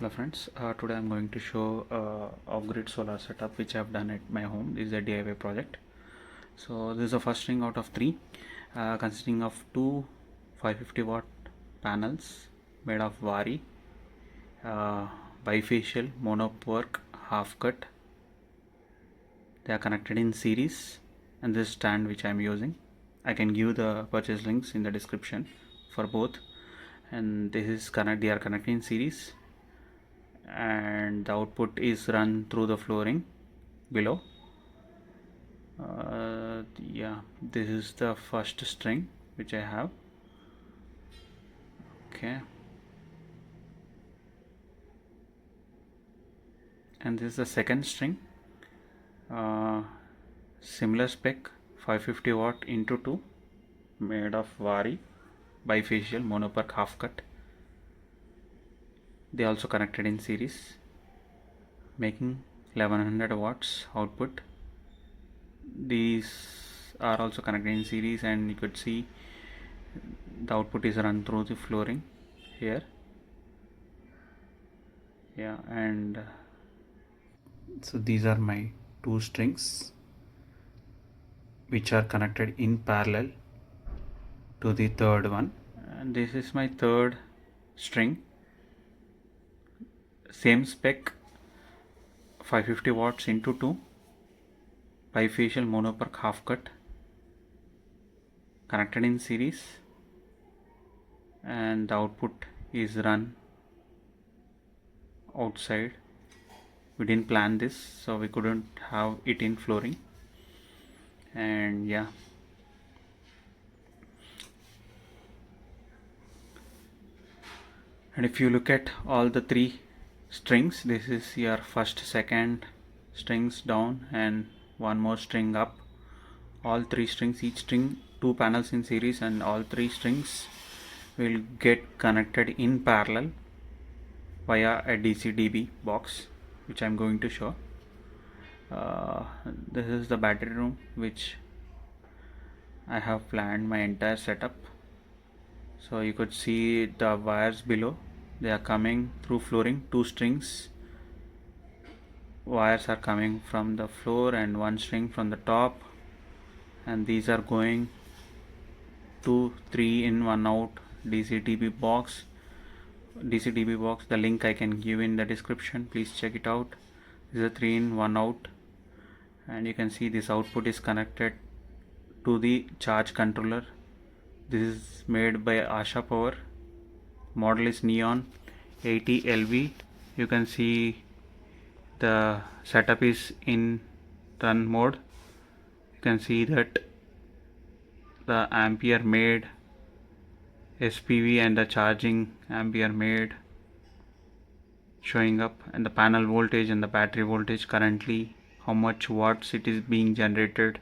Hello friends, today I'm going to show off-grid solar setup which I've done at my home. This is a DIY project. So this is the first string out of three, consisting of two 550 watt panels made of Vari, bifacial monoPERC half cut. They are connected in series, and this stand which I'm using, I can give the purchase links in the description for both. And this is they are connected in series, and the output is run through the flooring below. Yeah, this is the first string which I have. Okay, and this is the second string, similar spec, 550 watt into 2, made of Vari, bifacial monoPERC half cut. They also connected in series, making 1100 watts output. These are also connected in series, and you could see the output is run through the flooring here. Yeah, and so these are my two strings which are connected in parallel to the third one, and this is my third string, same spec, 550 watts into 2, bifacial monoPERC half cut, connected in series, and the output is run outside. We didn't plan this, so we couldn't have it in flooring. And yeah, and if you look at all the three strings, this is your first, second strings down and one more string up. All three strings, each string two panels in series, and all three strings will get connected in parallel via a DC-DB box, which I'm going to show. This is the battery room which I have planned my entire setup. So you could see the wires below, they are coming through flooring. Two strings wires are coming from the floor and one string from the top, and these are going 2 3 in 1 out DC-DB box. The link I can give in the description, please check it out. This is a 3 in 1 out, and you can see this output is connected to the charge controller. This is made by Asha Power. Model is Neon 80 LV. You can see the setup is in run mode. You can see that the ampere made, SPV, and the charging ampere made showing up, and the panel voltage and the battery voltage currently, how much watts it is being generated,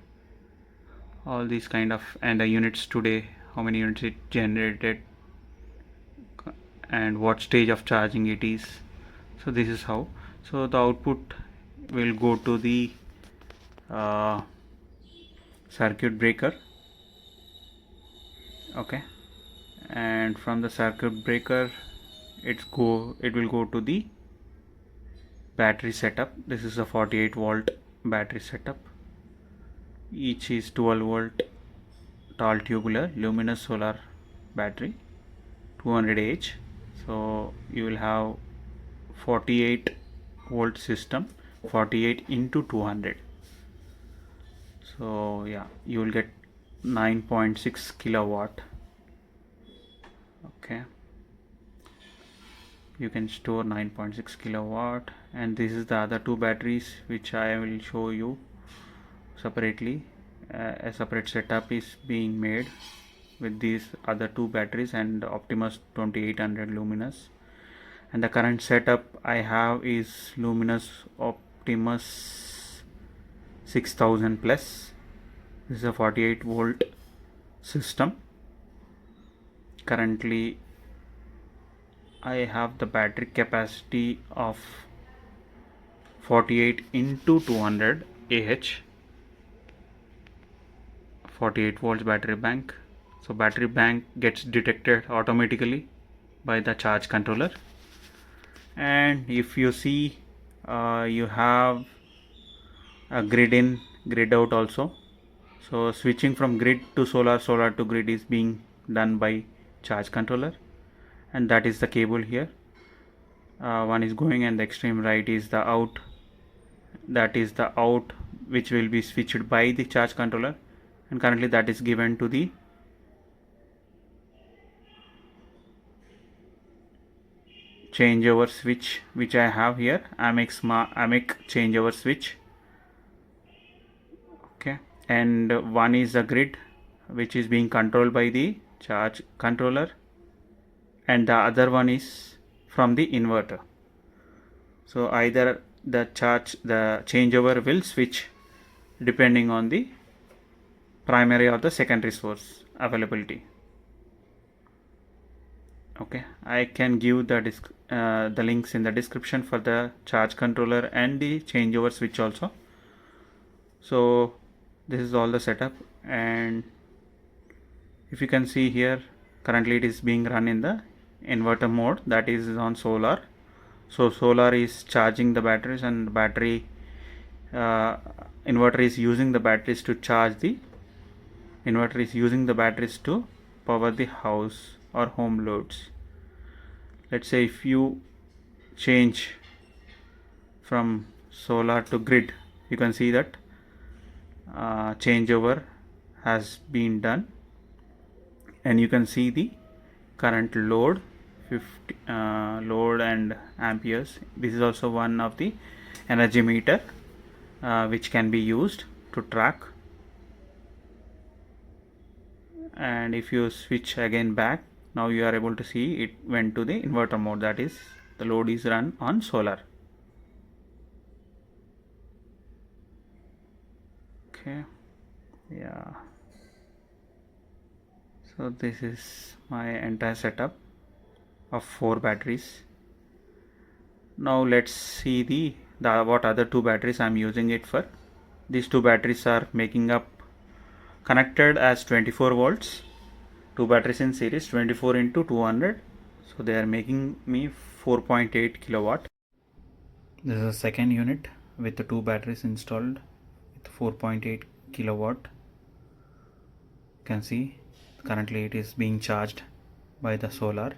all these kind of, and the units today, how many units it generated, and what stage of charging it is. So this is how. So the output will go to the circuit breaker. Okay, and from the circuit breaker it will go to the battery setup. This is a 48 volt battery setup. Each is 12 volt tall tubular luminous solar battery, 200 Ah. So you will have 48 volt system, 48 into 200. So yeah, you will get 9.6 kilowatt. Okay, you can store 9.6 kilowatt, and this is the other two batteries which I will show you separately. A separate setup is being made with these other two batteries and Optimus 2800 luminous, and the current setup I have is luminous Optimus 6000 plus. This is a 48 volt system. Currently I have the battery capacity of 48 into 200 Ah, 48 volts battery bank. So battery bank gets detected automatically by the charge controller, And if you see, you have a grid in, grid out also. So switching from grid to solar, solar to grid is being done by charge controller, and that is the cable here. One is going, and the extreme right is the out, that is the out which will be switched by the charge controller, and currently that is given to the changeover switch which I have here, AMIC changeover switch. Okay, and one is the grid which is being controlled by the charge controller, and the other one is from the inverter. So either the changeover will switch depending on the primary or the secondary source availability. Okay, I can give the links in the description for the charge controller and the changeover switch also. So this is all the setup, and if you can see here, currently it is being run in the inverter mode, that is on solar. So solar is charging the batteries, and battery inverter is using the batteries to power the house or home loads. Let's say if you change from solar to grid, you can see that changeover has been done, and you can see the current load, 50 load and amperes. This is also one of the energy meter which can be used to track. And if you switch again back, now you are able to see it went to the inverter mode, that is the load is run on solar. Okay, yeah, so this is my entire setup of 4 batteries. Now let's see the what other 2 batteries I'm using it for. These 2 batteries are making up, connected as 24 volts, 2 batteries in series, 24 into 200, so they are making me 4.8 kilowatt. This is the second unit with the 2 batteries installed with 4.8 kilowatt. You can see currently it is being charged by the solar.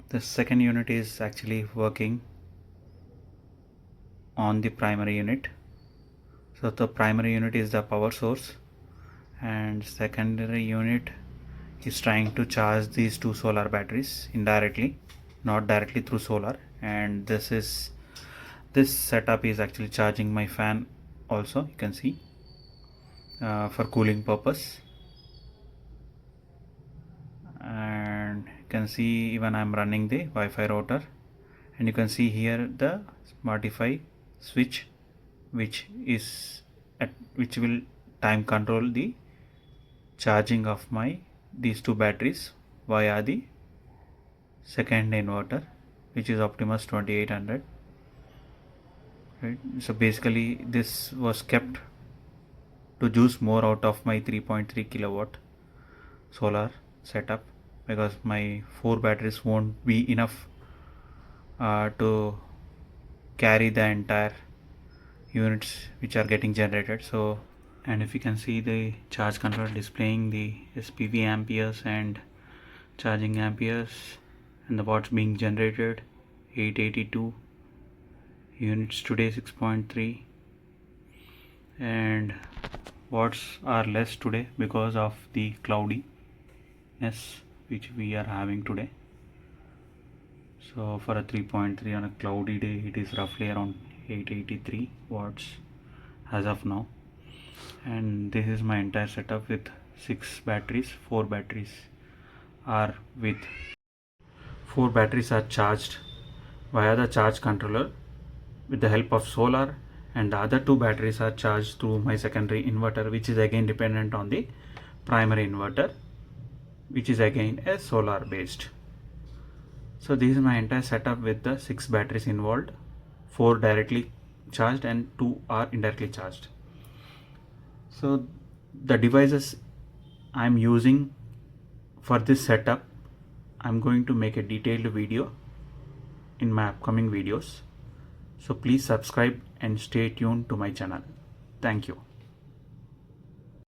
The second unit is actually working on the primary unit. So the primary unit is the power source, and secondary unit is trying to charge these 2 solar batteries indirectly, not directly through solar. And this setup is actually charging my fan also, you can see, for cooling purpose. And you can see even I'm running the Wi-Fi router, and you can see here the Smartify switch which will time control the charging of these 2 batteries via the second inverter, which is Optimus 2800. Right? So basically this was kept to juice more out of my 3.3 kilowatt solar setup, because my 4 batteries won't be enough to carry the entire units which are getting generated. So, and if you can see the charge controller displaying the SPV amperes and charging amperes, and the watts being generated 882 units today, 6.3, and watts are less today because of the cloudiness which we are having today. So for a 3.3 on a cloudy day, it is roughly around 883 watts as of now. And this is my entire setup with 6 batteries. 4 batteries are charged via the charge controller with the help of solar, and the other 2 batteries are charged through my secondary inverter, which is again dependent on the primary inverter, which is again a solar based. So this is my entire setup with the 6 batteries involved, 4 directly charged and 2 are indirectly charged. So the devices I'm using for this setup, I'm going to make a detailed video in my upcoming videos. So please subscribe and stay tuned to my channel. Thank you.